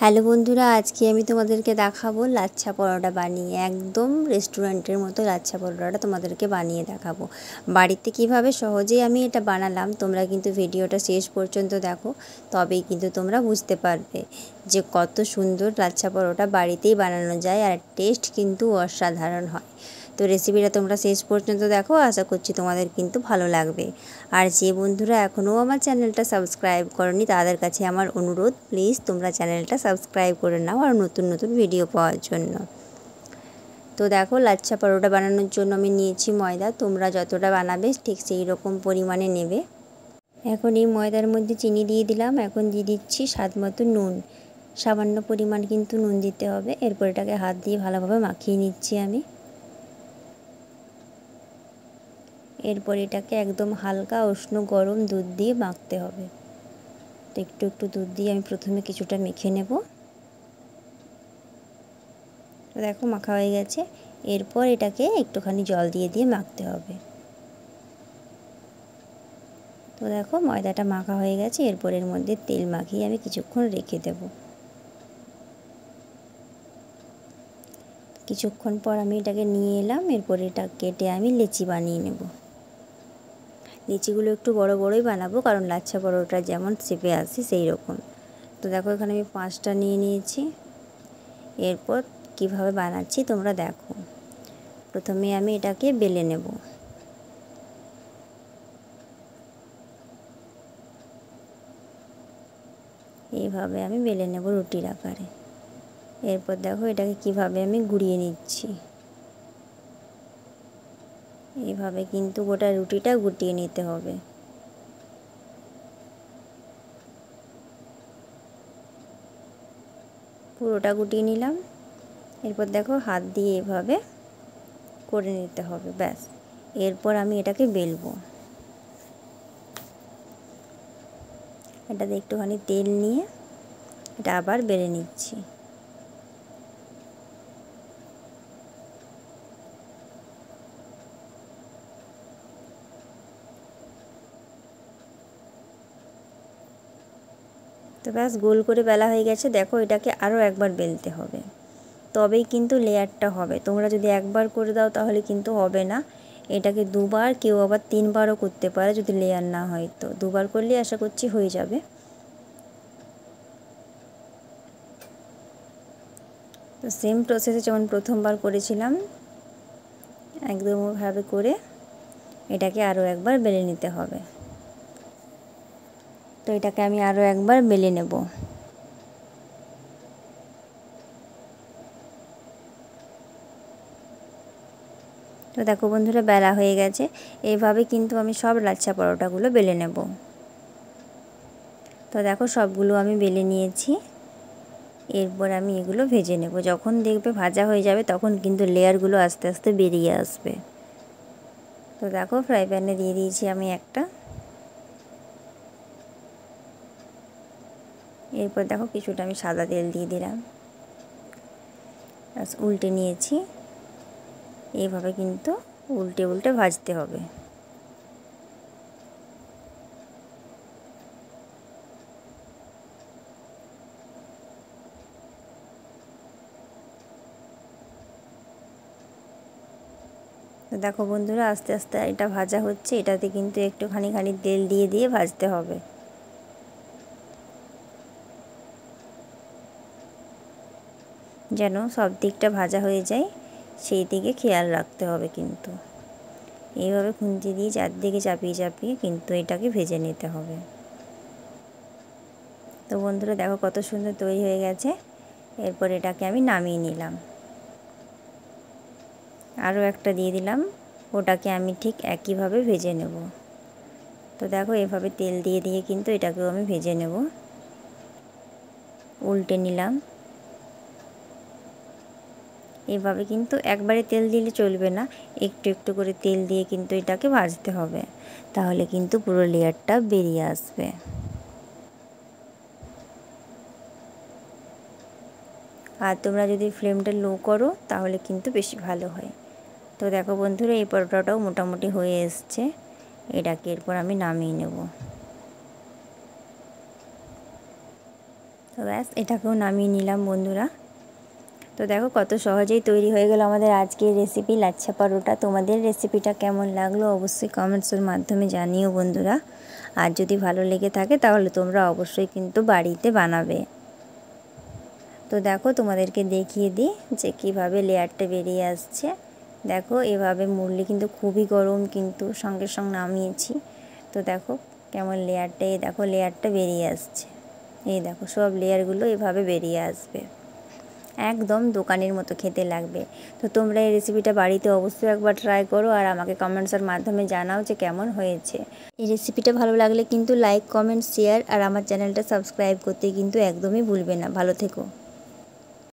Hello বন্ধুরা, আজকে আমি তোমাদেরকে দেখাবো লাচ্ছা পরোটা বানিয়ে। একদম রেস্টুরেন্টের মতো লাচ্ছা পরোটাটা তোমাদেরকে বানিয়ে দেখাবো বাড়িতে কিভাবে সহজেই আমি এটা বানালাম। তোমরা কিন্তু ভিডিওটা শেষ পর্যন্ত দেখো, তবেই কিন্তু তোমরা বুঝতে পারবে যে কত সুন্দর লাচ্ছা পরোটা বাড়িতেই বানানো যায়, আর টেস্ট কিন্তু অসাধারণ হয়। তো রেসিপিটা তোমরা শেষ পর্যন্ত দেখো, আশা করছি তোমাদের কিন্তু ভালো লাগবে। আর যে বন্ধুরা এখনও আমার চ্যানেলটা সাবস্ক্রাইব করনি, তাদের কাছে আমার অনুরোধ, প্লিজ তোমরা চ্যানেলটা সাবস্ক্রাইব করে নাও আর নতুন নতুন ভিডিও পাওয়ার জন্য। তো দেখো, লাচ্ছা পরোটা বানানোর জন্য আমি নিয়েছি ময়দা। তোমরা যতটা বানাবে ঠিক সেই রকম পরিমাণে নেবে। এখন এই ময়দার মধ্যে চিনি দিয়ে দিলাম। এখন দিয়ে দিচ্ছি স্বাদ মতো নুন, সামান্য পরিমাণ কিন্তু নুন দিতে হবে। এরপর এটাকে হাত দিয়ে ভালোভাবে মাখিয়ে নিচ্ছি আমি। এরপর এটাকে একদম হালকা উষ্ণ গরম দুধ দিয়ে মাখতে হবে। তো একটু একটু দুধ দিয়ে আমি প্রথমে কিছুটা মেখে নেব। তো দেখো, মাখা হয়ে গেছে। এরপর এটাকে একটুখানি জল দিয়ে দিয়ে মাখতে হবে। তো দেখো, ময়দাটা মাখা হয়ে গেছে। এরপর এর মধ্যে তেল মাখিয়ে আমি কিছুক্ষণ রেখে দেব। কিছুক্ষণ পর আমি এটাকে নিয়ে এলাম। এরপর এটা কেটে আমি লেচি বানিয়ে নেব। লিচিগুলো একটু বড় বড়ই বানাবো, কারণ লাচ্ছা পরোটা যেমন শেপে আসে সেই রকম। তো দেখো, এখানে আমি 5টা নিয়ে নিয়েছি। এরপর কিভাবে বানাচ্ছি তোমরা দেখো। প্রথমে আমি এটাকে বেলে নেব। এইভাবে আমি বেলে নেব রুটির আকারে। এরপর দেখো এটাকে কিভাবে আমি গুঁড়িয়ে নিচ্ছি। এইভাবে কিন্তু গোটা রুটিটা গুটিয়ে নিতে হবে। পুরোটা গুটিয়ে নিলাম। এরপর দেখো, হাত দিয়ে এভাবে করে নিতে হবে, ব্যাস। এরপর আমি এটাকে বেলবো। এটাতে একটুখানি তেল নিয়ে এটা আবার বেলে নিচ্ছি। তো ব্যাস, গোল করে বেলা হয়ে গেছে। দেখো, এটাকে আরও একবার বেলতে হবে, তবেই কিন্তু লেয়ারটা হবে। তোমরা যদি একবার করে দাও তাহলে কিন্তু হবে না। এটাকে দুবার, কেউ আবার 3বারও করতে পারে যদি লেয়ার না হয়। তো দুবার করলে আশা করছি হয়ে যাবে। তো সেম প্রসেসে যেমন প্রথমবার করেছিলাম, একদম ওভাবে করে এটাকে আরও একবার বেলে নিতে হবে। তো এটাকে আমি আরও একবার বেলে নেব। তো দেখো বন্ধুরা, বেলা হয়ে গেছে। এইভাবে কিন্তু আমি সব লাচ্ছা পরোটাগুলো বেলে নেব। তো দেখো, সবগুলো আমি বেলে নিয়েছি। এরপর আমি এগুলো ভেজে নেব। যখন দেখবে ভাজা হয়ে যাবে তখন কিন্তু লেয়ারগুলো আস্তে আস্তে বেরিয়ে আসবে। তো দেখো, ফ্রাই প্যানে দিয়ে দিয়েছি আমি একটা। এরপর দেখো, কিছুটা আমি সাদা তেল দিয়ে দিলাম, ব্যাস উল্টে নিয়েছি। এইভাবে কিন্তু উল্টে উল্টে ভাজতে হবে। তো দেখো বন্ধুরা, আস্তে আস্তে এটা ভাজা হচ্ছে। এটাতে কিন্তু একটুখানি তেল দিয়ে দিয়ে ভাজতে হবে, যেন সব দিকটা ভাজা হয়ে যায়, সেই দিকে খেয়াল রাখতে হবে কিন্তু। এইভাবে খুন্তি দিয়ে চারদিকে চাপিয়ে চাপিয়ে কিন্তু এটাকে ভেজে নিতে হবে। তো বন্ধুরা দেখো, কত সুন্দর তৈরি হয়ে গেছে। এরপর এটাকে আমি নামিয়ে নিলাম। আরও একটা দিয়ে দিলাম, ওটাকে আমি ঠিক একইভাবে ভেজে নেব। তো দেখো, এভাবে তেল দিয়ে দিয়ে কিন্তু এটাকেও আমি ভেজে নেব। উল্টে নিলাম। এভাবে কিন্তু একবারে তেল দিলে চলবে না, একটু একটু করে তেল দিয়ে কিন্তু এটাকে ভাজতে হবে, তাহলে কিন্তু পুরো লেয়ারটা বেরিয়ে আসবে। আর তোমরা যদি ফ্লেমটা লো করো তাহলে কিন্তু বেশি ভালো হয়। তো দেখো বন্ধুরা, এই পরোটাটাও মোটামুটি হয়ে এসছে। এটাকে এরপর আমি নামিয়ে নেব। তো ব্যাস এটাকেও নামিয়ে নিলাম বন্ধুরা। তো দেখো কত সহজেই তৈরি হয়ে গেল আমাদের আজকের রেসিপি লাচ্ছা পরোটা। তোমাদের রেসিপিটা কেমন লাগলো অবশ্যই কমেন্টসের মাধ্যমে জানিও বন্ধুরা। আর যদি ভালো লেগে থাকে তাহলে তোমরা অবশ্যই কিন্তু বাড়িতে বানাবে। তো দেখো তোমাদেরকে দেখিয়ে দিই যে কীভাবে লেয়ারটা বেরিয়ে আসছে। দেখো এভাবে মুড়লে কিন্তু খুবই গরম, কিন্তু সঙ্গে সঙ্গে নামিয়েছি। তো দেখো কেমন লেয়ারটা, এই দেখো লেয়ারটা বেরিয়ে আসছে। এই দেখো সব লেয়ারগুলো এভাবে বেরিয়ে আসবে, একদম দোকানের মতো খেতে লাগবে। তো তোমরা এই রেসিপিটা বাড়িতে অবশ্যই একবার ট্রাই করো আর আমাকে কমেন্টসের মাধ্যমে জানাও যে কেমন হয়েছে। এই রেসিপিটা ভালো লাগলে কিন্তু লাইক, কমেন্ট, শেয়ার আর আমার চ্যানেলটা সাবস্ক্রাইব করতে কিন্তু একদমই ভুলবে না। ভালো থেকো।